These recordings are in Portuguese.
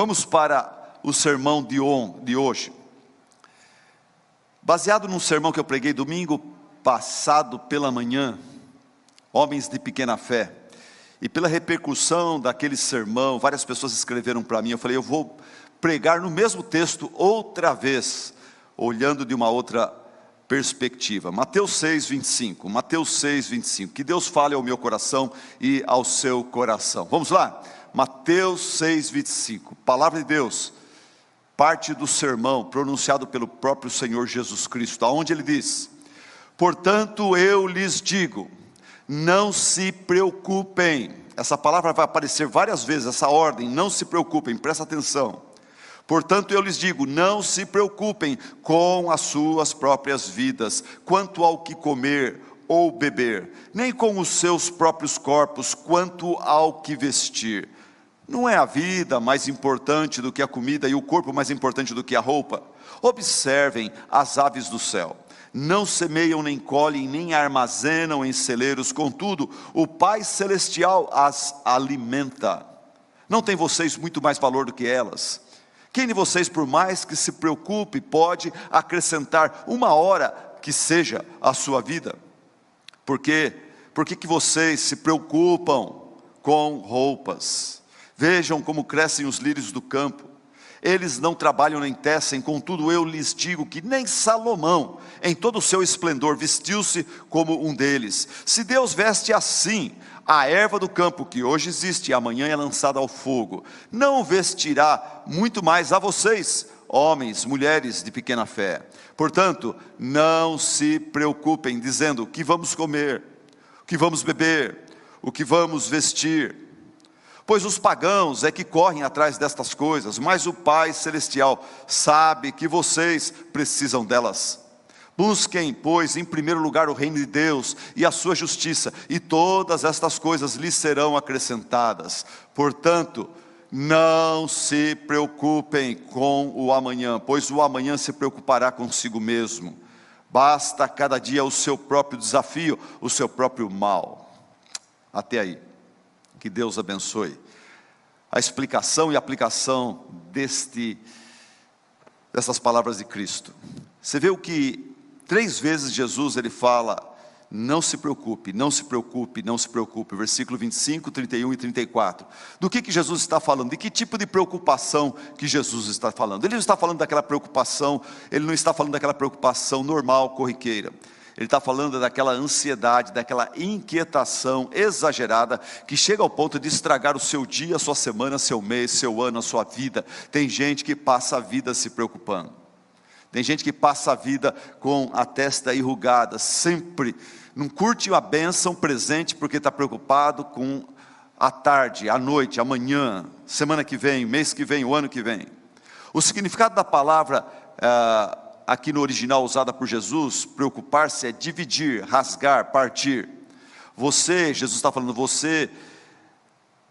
Vamos para o sermão de hoje. Baseado num sermão que eu preguei domingo passado pela manhã, Homens de Pequena Fé. E pela repercussão daquele sermão, várias pessoas escreveram para mim. Eu falei, eu vou pregar no mesmo texto outra vez, olhando de uma outra perspectiva. Mateus 6:25. Mateus 6:25. Que Deus fale ao meu coração e ao seu coração. Vamos lá? Mateus 6:25. Palavra de Deus. Parte do sermão pronunciado pelo próprio Senhor Jesus Cristo, aonde ele diz: portanto eu lhes digo, não se preocupem. Essa palavra vai aparecer várias vezes, essa ordem, não se preocupem, presta atenção. Portanto eu lhes digo, não se preocupem com as suas próprias vidas, quanto ao que comer ou beber, nem com os seus próprios corpos, quanto ao que vestir. Não é a vida mais importante do que a comida e o corpo mais importante do que a roupa? Observem as aves do céu. Não semeiam, nem colhem, nem armazenam em celeiros, contudo, o Pai Celestial as alimenta. Não tem vocês muito mais valor do que elas? Quem de vocês, por mais que se preocupe, pode acrescentar uma hora que seja a sua vida? Por quê? Por que vocês se preocupam com roupas? Vejam como crescem os lírios do campo. Eles não trabalham nem tecem, contudo eu lhes digo que nem Salomão, em todo o seu esplendor, vestiu-se como um deles. Se Deus veste assim a erva do campo, que hoje existe e amanhã é lançada ao fogo, não vestirá muito mais a vocês, homens, mulheres de pequena fé. Portanto, não se preocupem, dizendo: o que vamos comer, o que vamos beber, o que vamos vestir? Pois os pagãos é que correm atrás destas coisas, mas o Pai Celestial sabe que vocês precisam delas. Busquem, pois, em primeiro lugar o reino de Deus e a sua justiça, e todas estas coisas lhes serão acrescentadas. Portanto, não se preocupem com o amanhã, pois o amanhã se preocupará consigo mesmo. Basta cada dia o seu próprio desafio, o seu próprio mal. Até aí. Que Deus abençoe a explicação e aplicação dessas palavras de Cristo. Você vê o que 3 vezes Jesus ele fala: não se preocupe, não se preocupe, não se preocupe. Versículo 25, 31 e 34. Do que Jesus está falando? De que tipo de preocupação que Jesus está falando? Ele não está falando daquela preocupação, ele não está falando daquela preocupação normal, corriqueira. Ele está falando daquela ansiedade, daquela inquietação exagerada, que chega ao ponto de estragar o seu dia, a sua semana, seu mês, seu ano, a sua vida. Tem gente que passa a vida se preocupando. Tem gente que passa a vida com a testa enrugada, sempre, não curte a bênção presente, porque está preocupado com a tarde, a noite, amanhã, semana que vem, mês que vem, o ano que vem. O significado da palavra aqui no original usada por Jesus, preocupar-se, é dividir, rasgar, partir. Jesus está falando, você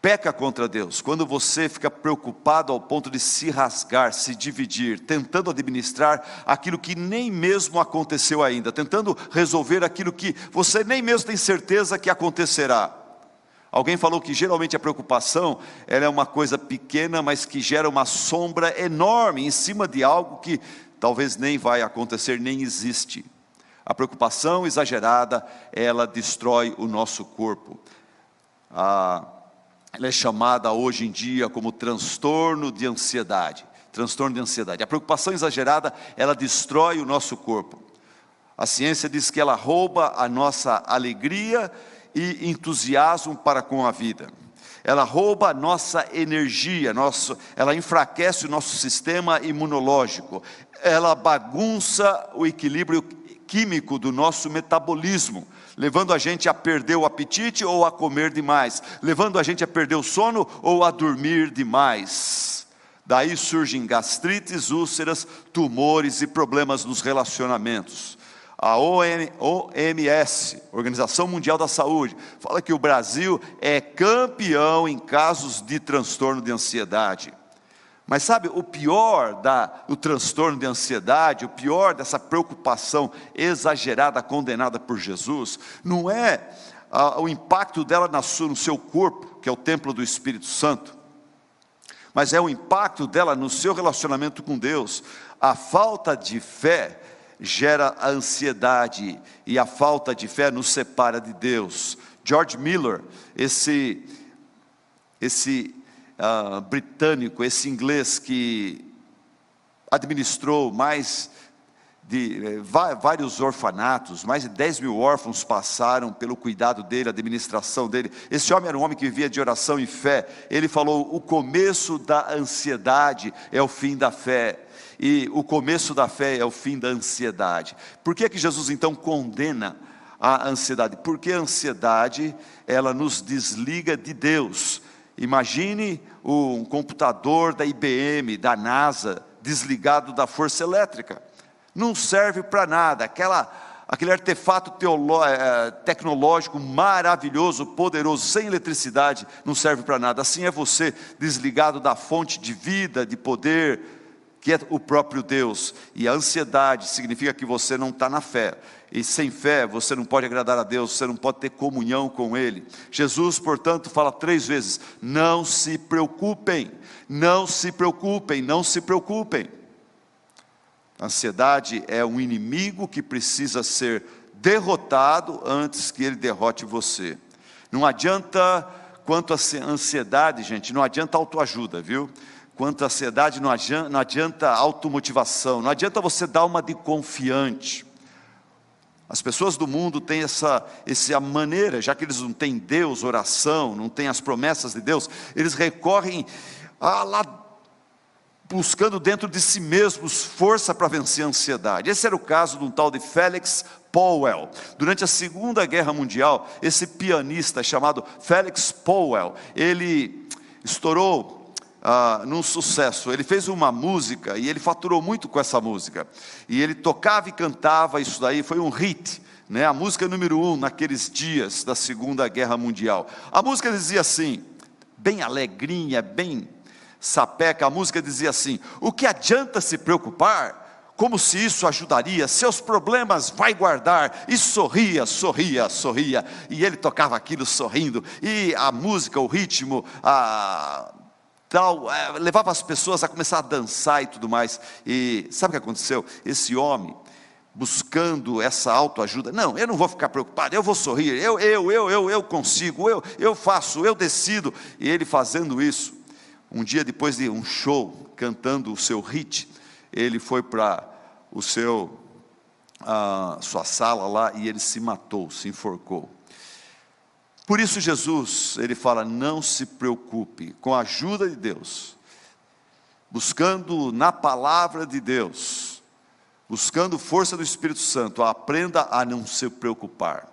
peca contra Deus, quando você fica preocupado ao ponto de se rasgar, se dividir, tentando administrar aquilo que nem mesmo aconteceu ainda, tentando resolver aquilo que você nem mesmo tem certeza que acontecerá. Alguém falou que geralmente a preocupação, ela é uma coisa pequena, mas que gera uma sombra enorme em cima de algo que talvez nem vai acontecer, nem existe. A preocupação exagerada, ela destrói o nosso corpo. Ela é chamada hoje em dia como transtorno de ansiedade. Transtorno de ansiedade. A preocupação exagerada, ela destrói o nosso corpo. A ciência diz que ela rouba a nossa alegria e entusiasmo para com a vida. Ela rouba a nossa energia, ela enfraquece o nosso sistema imunológico. Ela bagunça o equilíbrio químico do nosso metabolismo, levando a gente a perder o apetite ou a comer demais, levando a gente a perder o sono ou a dormir demais. Daí surgem gastrites, úlceras, tumores e problemas nos relacionamentos. A OMS, Organização Mundial da Saúde, fala que o Brasil é campeão em casos de transtorno de ansiedade. Mas sabe, o pior do transtorno de ansiedade, o pior dessa preocupação exagerada, condenada por Jesus, não é o impacto dela no seu corpo, que é o templo do Espírito Santo. mas é o impacto dela no seu relacionamento com Deus. A falta de fé gera a ansiedade, e a falta de fé nos separa de Deus. George Miller, esse britânico, esse inglês que administrou vários orfanatos, mais de 10 mil órfãos passaram pelo cuidado dele, a administração dele. Esse homem era um homem que vivia de oração e fé. Ele falou: o começo da ansiedade é o fim da fé, e o começo da fé é o fim da ansiedade. Por que Jesus então condena a ansiedade? Porque a ansiedade, ela nos desliga de Deus. Imagine um computador da IBM, da NASA, desligado da força elétrica. Não serve para nada. Aquele artefato tecnológico maravilhoso, poderoso, sem eletricidade, não serve para nada. Assim é você, desligado da fonte de vida, de poder, que é o próprio Deus. E a ansiedade significa que você não está na fé, e sem fé você não pode agradar a Deus, você não pode ter comunhão com Ele. Jesus, portanto, fala 3 vezes: não se preocupem, não se preocupem, não se preocupem. A ansiedade é um inimigo que precisa ser derrotado antes que ele derrote você. Não adianta, quanto à ansiedade, gente, não adianta autoajuda, viu? Quanto à ansiedade, não adianta automotivação, não adianta você dar uma de confiante. As pessoas do mundo têm essa maneira, já que eles não têm Deus, oração, não têm as promessas de Deus, eles recorrem lá, buscando dentro de si mesmos força para vencer a ansiedade. Esse era o caso de um tal de Felix Powell. Durante a Segunda Guerra Mundial, esse pianista chamado Felix Powell, ele estourou num sucesso. Ele fez uma música e ele faturou muito com essa música, e ele tocava e cantava. Isso daí foi um hit, né? A música número 1 naqueles dias da Segunda Guerra Mundial. A música dizia assim, bem alegrinha, bem sapeca. A música dizia assim: o que adianta se preocupar? Como se isso ajudaria? Seus problemas vai guardar. E sorria, sorria, sorria. E ele tocava aquilo sorrindo, e a música, o ritmo, levava as pessoas a começar a dançar e tudo mais. E sabe o que aconteceu? Esse homem, buscando essa autoajuda: não, eu não vou ficar preocupado, eu vou sorrir, eu consigo, eu faço, eu decido. E ele fazendo isso, um dia depois de um show, cantando o seu hit, ele foi para sua sala lá, e ele se matou, se enforcou. Por isso Jesus, ele fala: não se preocupe, com a ajuda de Deus, buscando na palavra de Deus, buscando força do Espírito Santo, aprenda a não se preocupar.